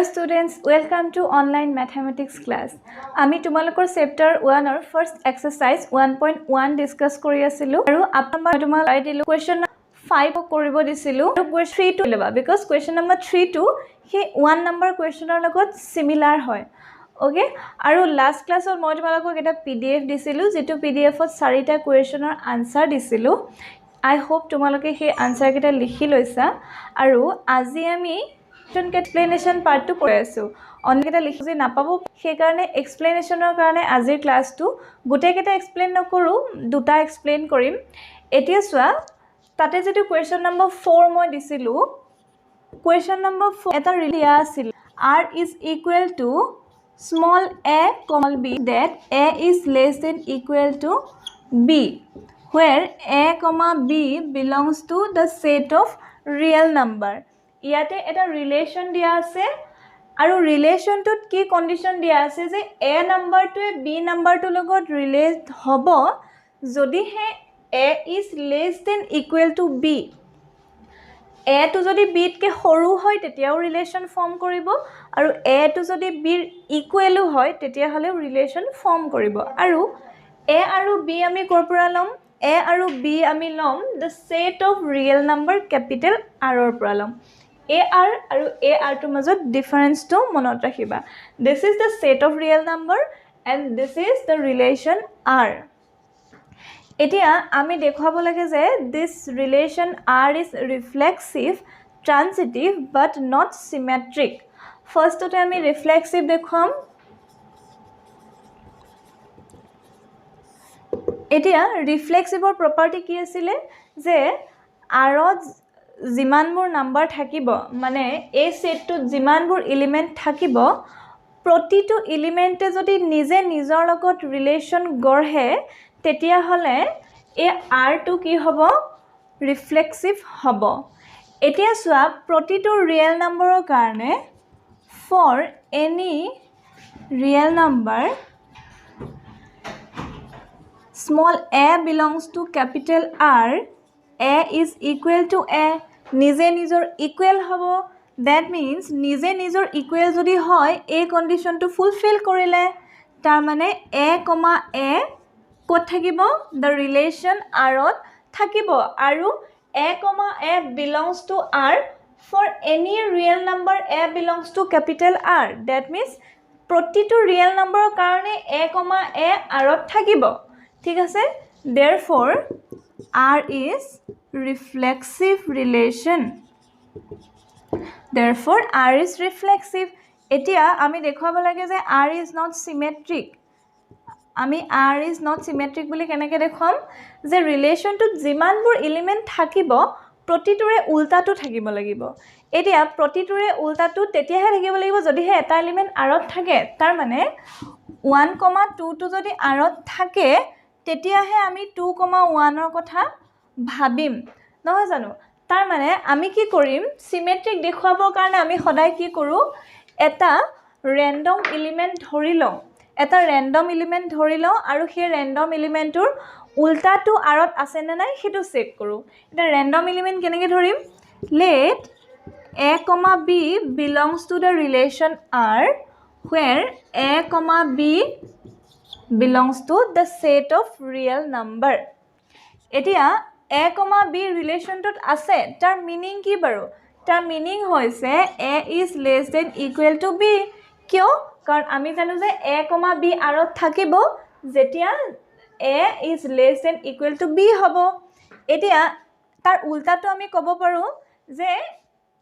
Dear students, welcome to online mathematics class. আমি তোমালোকৰ chapter 1 or first exercise 1.1 discuss কৰি আছিলো আৰু আপোনাক তোমালৈ দিলো question 5 কৰিব দিছিলো আৰু question 3 to লবা because question number 3 to হে 1 number questioner লগত similar হয় okay আৰু last class ত মই তোমালোকক এটা pdf দিছিলো যেটো pdf ত 4টা questioner answer দিছিলো I hope তোমালোকে হে answer কেটা লিখি লৈছা আৰু আজি আমি explanation part to পঢ়ি আছো অনকেটা লিখি না পাবো সেই কাৰণে এক্সপ্লেনেশনৰ কাৰণে আজিৰ ক্লাসটো গুটেকেটা এক্সপ্লেইন নকৰো দুটা এক্সপ্লেইন কৰিম এতিয়া সোৱা তাতে যেটো question number 4 মই দিছিলো question number 4 এটা ৰিলিয়া আছিল r is equal to small a small b that a is less than equal to b where a comma b belongs to the set of real number ইয়াতে এটা relation দিয়া আছে আৰু ৰিলেশনটোত কি কন্ডিশন দিয়া আছে যে a নাম্বাৰটোৱে b নাম্বাৰটোৰ লগত ৰিলেট হ'ব যদি হে a is less than equal to b a টো যদি b তকে সৰু হয় তেতিয়াও ৰিলেশন ফৰ্ম কৰিব আৰু a টো যদি b ৰ ইকুৱেল হয় তেতিয়া হলে ৰিলেশন ফৰ্ম কৰিব আৰু a আৰু b আমি কৰ পৰা লম a আৰু b আমি লম the set of real number capital R ৰ পৰা লম AR আৰু AR to মাজত difference to মনত ৰাখিবা this is the set of real number and this is the relation R এতিয়া আমি দেখাব লাগে যে this relation R is reflexive transitive but not symmetric first to আমি reflexive দেখাম এতিয়া reflexive ৰ property কি আছিল যে R জিমানবোৰ নাম্বাৰ থাকিব মানে এই সেটটো জিমানবোৰ এলিমেন্ট থাকিব প্ৰতিটো এলিমেন্টে যদি নিজে নিজৰ লগত ৰিলেশন গঢ়ে তেতিয়া হলে এই r টো কি হ'ব ৰিফ্লেক্সিভ হ'ব এতিয়া সোৱা প্ৰতিটো ৰিয়েল নম্বৰৰ কাৰণে for any real number small a belongs to capital R a is equal to a নিজে নিজৰ ইকুৱেল হ'ব that means নিজে নিজৰ ইকুৱেল যদি হয় এই কন্ডিশনটো ফুলফিল কৰিলে তাৰ মানে a, a কত থাকিব the relation R ত থাকিব আৰু a, a belongs to R for any real number a belongs to capital R that means প্ৰতিটো real number কাৰণে a, a R ত থাকিব ঠিক আছে therefore R is reflexive relation therefore R is reflexive এতিয়া আমি দেখাব লাগে যে R is not symmetric আমি R is not symmetric বুলি কেনেকৈ দেখাম যে ৰিলেশনটো জিমানবোৰ এলিমেন্ট থাকিব প্ৰতিটোৰে উল্টাটো থাকিব লাগিব এতিয়া প্ৰতিটোৰে উল্টাটো তেতিয়াহে থাকিব লাগিব যদিহে এটা এলিমেন্ট R ত থাকে তাৰ মানে 1, 2 টো যদি R ত থাকে তেতিয়াহে আমি 2, 1 ৰ কথা ভাবিম নহয় জানো তাৰ মানে আমি কি কৰিম সিমেট্ৰিক দেখাবৰ কাৰণে আমি সদায় কি কৰো এটা ৰেন্ডম এলিমেন্ট ধৰি লওঁ এটা ৰেন্ডম এলিমেন্ট ধৰি লওঁ আৰু সেই ৰেন্ডম এলিমেন্টৰ উল্টাটো আৰত আছে নে নাই হেতু চেক কৰো এটা ৰেন্ডম এলিমেন্ট কেনেকৈ ধৰিম let a, b belongs to the relation R where a, b belongs to the set of real number এতিয়া a, b ৰিলেশনটোত আছে তাৰ মিনিং কি বাৰু তাৰ মিনিং হৈছে a is less than equal to b কিয় কাৰণ আমি জানো যে a, b R ত থাকিব যেতিয়া a is less than equal to b হ'ব এতিয়া তাৰ উল্টাটো আমি ক'ব পাৰো যে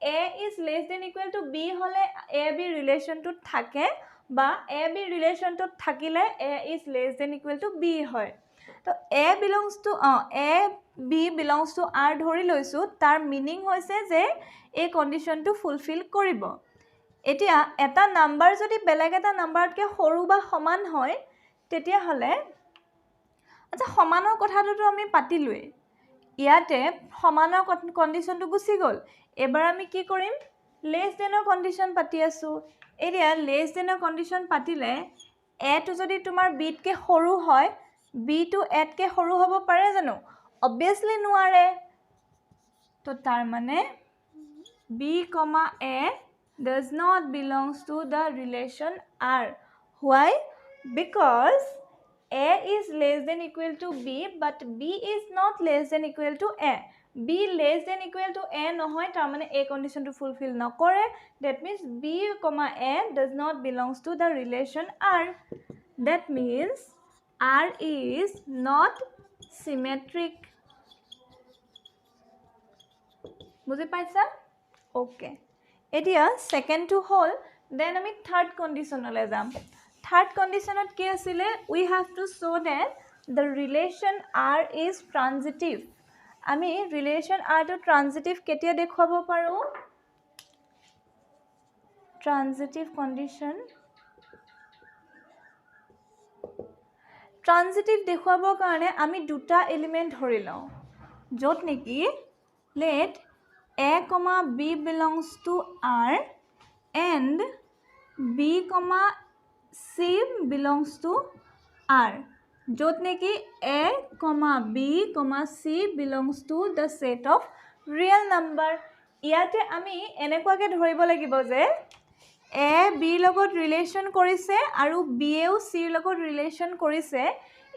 a is less than equal to b হলে a b ৰিলেশনটোত থাকে বা a b ৰিলেশনটোত থাকিলে a is less than equal to b হয় তো a belongs to a b belongs to R ধৰি লৈছো তাৰ মিনিং হৈছে যে এই কন্ডিশনটো ফুলফিল কৰিব এতিয়া এটা নাম্বাৰ যদি বেলেগ এটা নাম্বাৰতকৈ সৰু বা সমান হয় তেতিয়া হলে আচ্ছা সমানৰ কথাটো আমি পাতিলোই ইয়াতে সমানৰ কন্ডিশনটো গুছি গল এবাৰ আমি কি কৰিম লেস দেনৰ কন্ডিশন পাতি আছো এতিয়া লেস দেনৰ কন্ডিশন পাতিলে a টো যদি তোমাৰ b তকৈ সৰু হয় b টো a তকৈ সৰু হ'ব পাৰে জানো obviously নোৱাৰে তো তাৰ মানে b, a does not belongs to the relation R. Why? Because A is less than equal to B, but B is not less than equal to A. B less than equal to A নহয়, তাৰমানে A condition to fulfill নকৰে. That means B, A does not belongs to the relation R. That means R is not symmetric. বুজি পাইছা? Okay. এতিয়া second to whole, then আমি third conditionলৈ যাম. Third conditionত কি আছিলে? We have to show that the relation R is transitive. আমি relation R to transitive কেতিয়া দেখুৱাব পাৰো? Transitive condition. Transitive দেখুৱাবৰ কাৰণে আমি দুটা এলিমেন্ট ধৰি লওঁ, য'ত নেকি let A, B belongs to R and B, C belongs to R. য'ত নেকি A, B, C belongs to the set of real number. ইয়াতে আমি এনেকুৱাকে ধৰিব লাগিব যে A, B লগত ৰিলেশ্যন কৰিছে আৰু B এও C লগত ৰিলেশ্যন কৰিছে.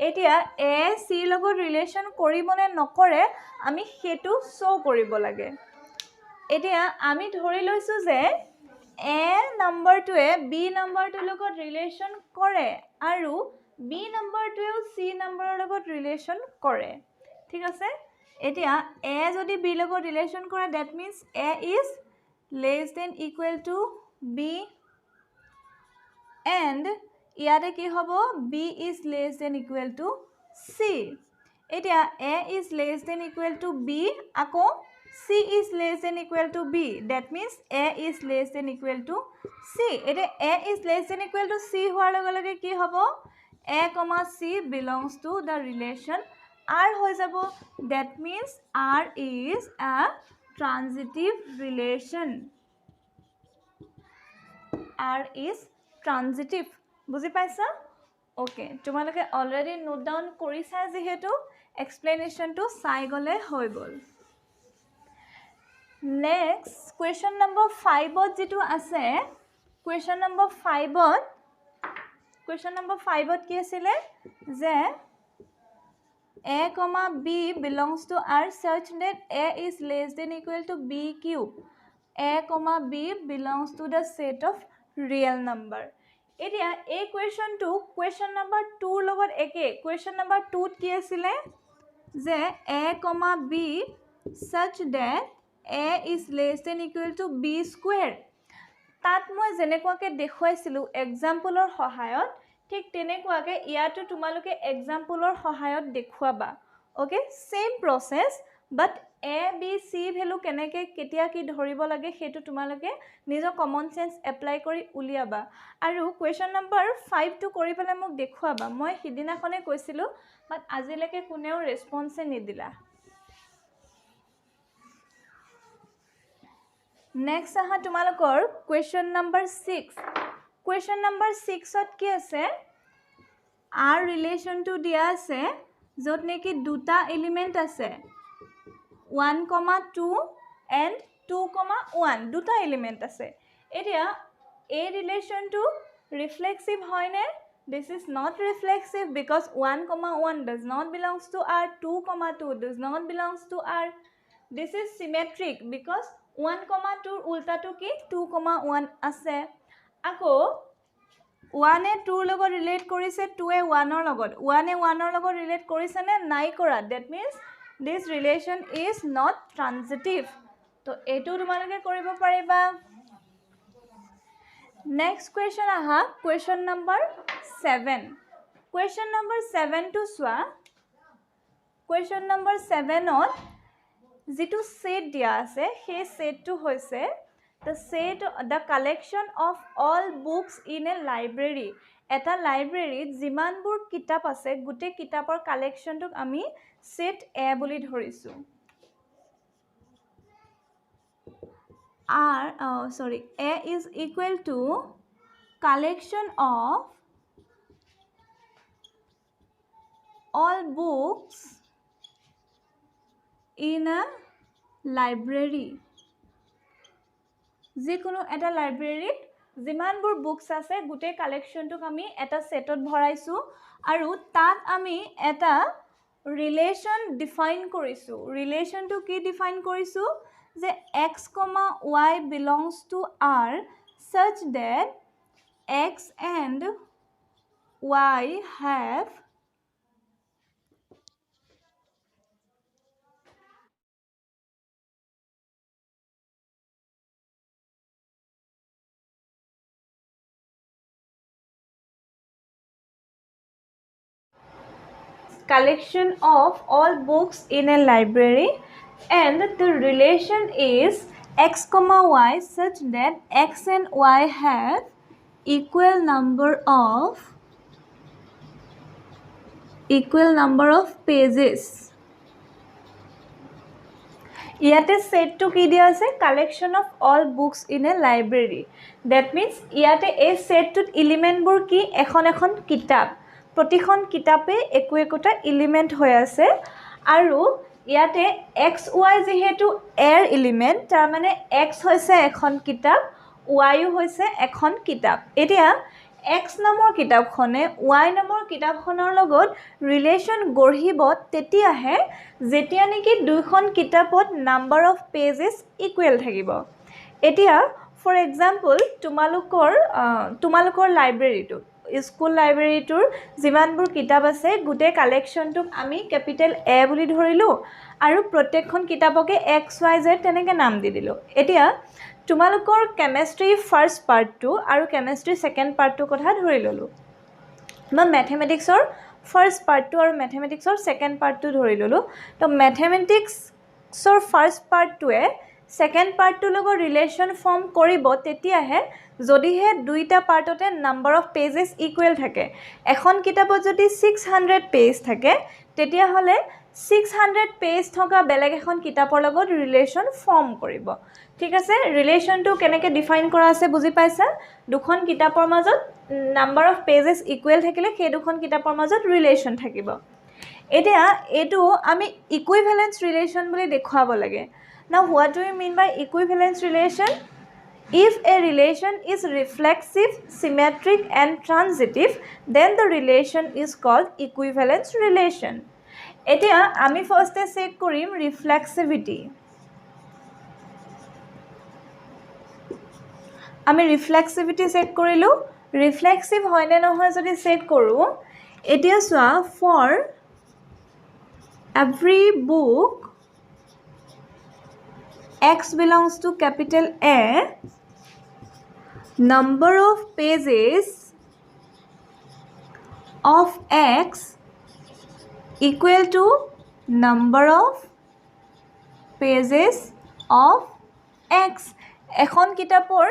এতিয়া A, C লগত ৰিলেশ্যন কৰিবনে নকৰে আমি সেইটো শ্ব' কৰিব লাগে. এতিয়া আমি ধৰি লৈছোঁ যে A নম্বৰটোৱে B নম্বৰটোৰ লগত ৰিলেশ্যন কৰে আৰু B নম্বৰটোৱেও C নম্বৰৰ লগত ৰিলেশ্যন কৰে. ঠিক আছে? এতিয়া A যদি B লগত ৰিলেশ্যন কৰে, that means A is less than equal to B and ইয়াতে কি হ'ব? B is less than equal to C. এতিয়া A is less than equal to B, আকৌ C is less than equal to B. That means A is less than equal to C. এতিয়া A is less than equal to C হোৱাৰ লগে লগে কি হ'ব? A, C belongs to the relation R হৈ যাব. That means R is a transitive relation. R is transitive. বুজি পাইছা? Okay. তোমালোকে already note down কৰিছা যিহেতু explanationটো চাই গ'লে হৈ গ'ল. Next, question number 5ত যিটো আছে, question number 5ত কি আছিলে? যে A, B belongs to R such that A is less than equal to B cube. A, B belongs to the set of real number. এতিয়া এই কুৱেশ্যনটো কুৱেশ্যন নম্বৰ 2 লগত একে. Question number 2ত কি আছিলে? যে A, B such that A is less than equal to B square. তাত মই যেনেকুৱাকৈ দেখুৱাইছিলোঁ এক্সাম্পলৰ সহায়ত, ঠিক তেনেকুৱাকৈ ইয়াতো তোমালোকে এক্সাম্পলৰ সহায়ত দেখুৱাবা. Okay, same process, but A, B, C value কেনেকৈ কেতিয়া কি ধৰিব লাগে সেইটো তোমালোকে নিজৰ কমন চেন্স এপ্লাই কৰি উলিয়াবা. আৰু কুৱেশ্যন নম্বৰ 5টো কৰি পেলাই মোক দেখুৱাবা. মই সিদিনাখনে কৈছিলোঁ, বাট আজিলৈকে কোনেও ৰেছপন্সে নিদিলা. নেক্সট আহা তোমালোকৰ কুৱেশ্যন নম্বৰ 6. কুৱেশ্যন নম্বৰ 6ত কি আছে? R ৰিলেশ্যনটো দিয়া আছে, য'ত নেকি দুটা এলিমেণ্ট আছে, 1, 2 and 2, 1 দুটা এলিমেণ্ট আছে. এতিয়া এই ৰিলেশ্যনটো ৰিফ্লেক্সিভ হয়নে? This is not reflexive because 1, 1 does not belongs to R, 2, 2 does not belongs to R. This is symmetric because 1, 2 উল্টাটো কি? 2, 1 আছে. আকৌ 1 এ 2 লগত ৰিলেট কৰিছে, 2 এ 1 লগত, 1 এ 1 লগত ৰিলেট কৰিছে নে নাই কৰা? That means this relation is not transitive. তো এইটো তোমালোকে কৰিব পাৰিবা. নেক্সট কুৱেশ্যন আহা কুৱেশ্যন নম্বৰ 7. কুৱেশ্যন নম্বৰ 7টো চোৱা. কুৱেশ্যন নম্বৰ 7ত যিটো সেট দিয়া আছে সেই সেটটো হৈছে the collection of all books in a library. এটা লাইব্ৰেৰীত যিমানবোৰ কিতাপ আছে গোটেই কিতাপৰ কালেকশ্যনটোক আমি সেট A বুলি ধৰিছোঁ. A is equal to collection of all books in a library. যিকোনো এটা লাইব্ৰেৰীত যিমানবোৰ বুকছ আছে গোটেই কালেকশ্যনটোক আমি এটা ছেটত ভৰাইছোঁ আৰু তাত আমি এটা ৰিলেশ্যন ডিফাইন কৰিছোঁ ৰিলেশ্যনটো কি ডিফাইন কৰিছোঁ যে x, y belongs to R such that x and y have collection of all books in a library and the relation is x, y such that x and y have equal number of pages. ইয়াতে সেটটো কি দিয়া আছে collection of all books in a library that means ইয়াতে এই সেটটোত এলিমেণ্টবোৰ কি এখন এখন কিতাপ প্ৰতিখন কিতাপে একো একোটা এলিমেণ্ট হৈ আছে আৰু ইয়াতে এক্স ৱাই যিহেতু এৰ এলিমেণ্ট তাৰ মানে এক্স হৈছে এখন কিতাপ ৱাইও হৈছে এখন কিতাপ এতিয়া এক্স নামৰ কিতাপখনে ৱাই নামৰ কিতাপখনৰ লগত ৰিলেশ্যন গঢ়িব তেতিয়াহে যেতিয়া নেকি দুইখন কিতাপত নাম্বাৰ অফ পেজেছ ইকুৱেল থাকিব এতিয়া ফৰ এক্সাম্পল তোমালোকৰ লাইব্ৰেৰীটোত স্কুল লাইব্ৰেৰীটোৰ যিমানবোৰ কিতাপ আছে গোটেই কালেকশ্যনটোক আমি কেপিটেল এ বুলি ধৰিলোঁ আৰু প্ৰত্যেকখন কিতাপকে এক্স ৱাই জেড তেনেকৈ নাম দি দিলোঁ এতিয়া তোমালোকৰ কেমেষ্ট্ৰি ফাৰ্ষ্ট পাৰ্টটো আৰু কেমেষ্ট্ৰি ছেকেণ্ড পাৰ্টটোৰ কথা ধৰি ল'লোঁ মই মেথমেটিক্সৰ ফাৰ্ষ্ট পাৰ্টটো আৰু মেথমেটিক্সৰ ছেকেণ্ড পাৰ্টটো ধৰি ল'লোঁ তো মেথমেটিক্সৰ ফাৰ্ষ্ট পাৰ্টটোৱে ছেকেণ্ড পাৰ্টটোৰ লগত ৰিলেশ্যন ফৰ্ম কৰিব তেতিয়াহে যদিহে দুইটা পাৰ্টতে নাম্বাৰ অফ পেজেছ ইকুৱেল থাকে এখন কিতাপত যদি 600 পেজ থাকে তেতিয়াহ'লে 600 পেজ থকা বেলেগ এখন কিতাপৰ লগত ৰিলেশ্যন ফৰ্ম কৰিব ঠিক আছে ৰিলেশ্যনটো কেনেকৈ ডিফাইন কৰা আছে বুজি পাইছা দুখন কিতাপৰ মাজত নাম্বাৰ অফ পেজেছ ইকুৱেল থাকিলে সেই দুখন কিতাপৰ মাজত ৰিলেশ্যন থাকিব এতিয়া এইটো আমি ইকুইভেলেন্স ৰিলেশ্যন বুলি দেখুৱাব লাগে Now what do you mean by equivalence relation? If a relation is reflexive, symmetric and transitive, then the relation is called equivalence relation. এতিয়া আমি ফাৰ্ষ্টে চেক কৰিম reflexivity. আমি reflexivity চেক কৰিলোঁ reflexive হয় নে নহয় যদি চেক কৰোঁ এতিয়া চোৱা for every book x belongs to capital A, number of pages of x equal to number of pages of x. এখন কিতাপৰ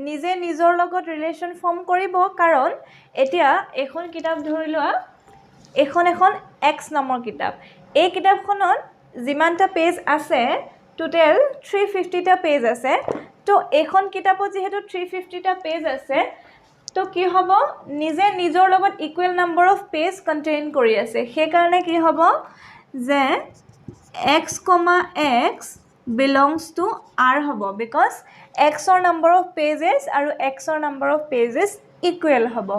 নিজে নিজৰ লগত ৰিলেশ্যন ফৰ্ম কৰিব কাৰণ এতিয়া এখন কিতাপ ধৰি লোৱা এখন x নামৰ কিতাপ এই কিতাপখনত যিমানটা পেজ আছে টোটেল 350টা পেজ আছে তো এখন কিতাপত যেহেতু 350টা পেজ আছে তো কি হ'ব নিজে নিজৰ লগত equal number of page contain কৰি আছে সেই কাৰণে কি হ'ব যে x, x belongs to R হ'ব because x or number of pages আৰু x or number of pages equal হ'ব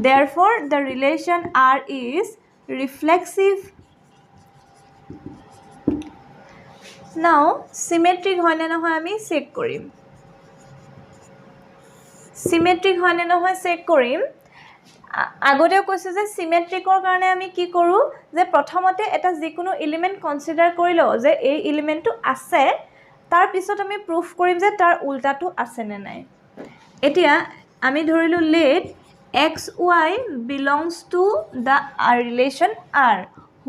therefore the relation R is reflexive Now, symmetric হয় নে নহয় আমি চেক কৰিম symmetric হয় নে নহয় চেক কৰিম আগতেও কৈছোঁ যে symmetricৰ কাৰণে আমি কি কৰোঁ যে প্ৰথমতে এটা যিকোনো এলিমেণ্ট কনচিডাৰ কৰি লওঁ যে এই এলিমেণ্টটো আছে তাৰ পিছত আমি প্ৰুফ কৰিম যে তাৰ উল্টাটো আছে নে নাই এতিয়া আমি ধৰিলোঁ let x y belongs to the relation R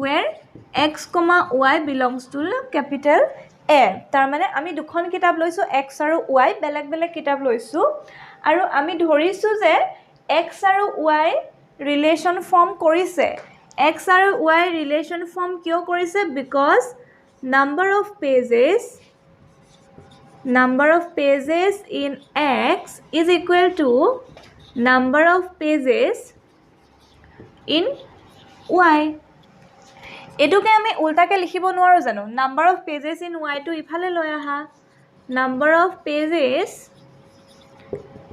where x, y belongs to capital A তাৰ মানে আমি দুখন কিতাপ লৈছোঁ x আৰু y বেলেগ বেলেগ কিতাপ লৈছোঁ আৰু আমি ধৰিছোঁ যে x আৰু y ৰিলেশ্যন ফৰ্ম কৰিছে x আৰু y ৰিলেশ্যন ফৰ্ম কিয় কৰিছে because number of pages in x is equal to number of pages in y এটোকে আমি উল্টাকে লিখিব নোৱাৰো জানো number of pages in y টো ইফালে লৈ আহা number of pages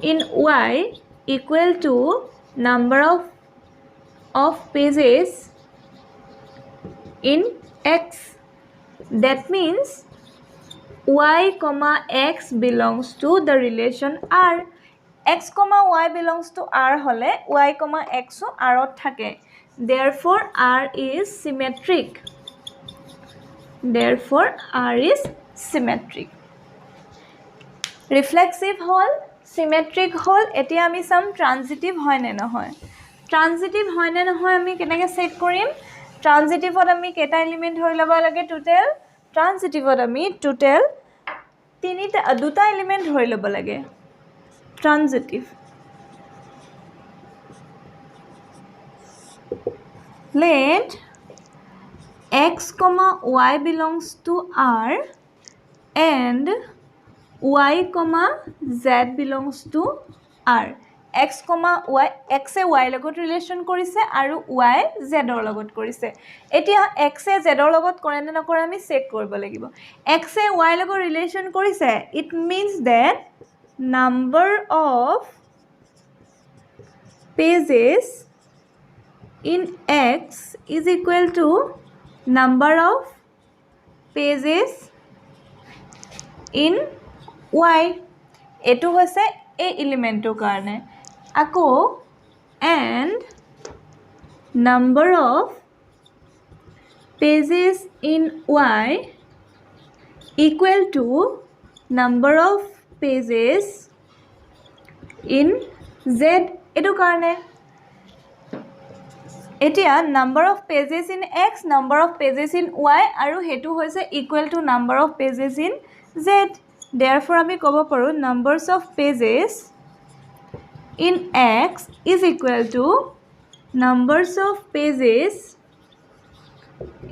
in y equal to number of pages in x. That means y comma x belongs to the relation r. x comma y belongs to r hole y comma x o r ot thake. Therefore r is symmetric. Therefore r is symmetric. Reflexive hol, symmetric hol. Etia ami sam transitive hoy ne nohoy. Transitive hoy ne nohoy ami kenake check korim? Transitive ot ami keta element hoi loba lage total? Transitive ot ami total দুটা element hoi loba lage. Transitive. Let x comma y belongs to r and y comma z belongs to r. x comma y, x e y logot relation korise aru y z or logot korise. Etia x e z or logot kore na nokore ami check koribo lagibo. x e y logot relation korise, it means that number of pages in x is equal to number of pages in y. Etu hoise a element to karne. Ako and number of pages in y equal to number of pages in z. Etu karne. Etia number of pages in x, number of pages in y aru hetu hoise equal to number of pages in z. Therefore ami kobo paru numbers of pages in x is equal to numbers of pages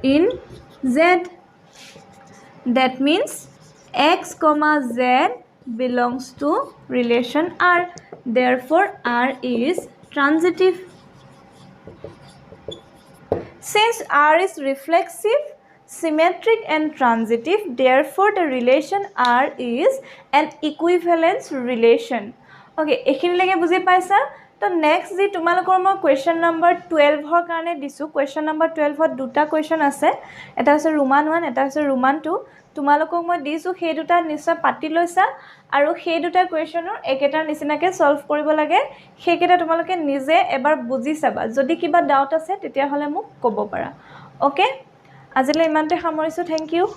in z. That means x comma z belongs to relation r. Therefore r is transitive. Since r is reflexive, symmetric and transitive, therefore the relation r is an equivalence relation. Okay, ekhini lage buji paisa? To next ji tumalokor moi question number 12 hor karone disu. Question number 12 hot duta question ase. Eta ase Roman 1, eta ase Roman 2. Tumalokok moi disu he duta nishoy pati loisa aru he duta question or eketa nisinake solve koribo lage. He keta tumaloke nije ebar buji saba. Jodi kiba doubt ase tetia hole muk kobo para. Okay? Azile imante hamorisu. Thank you.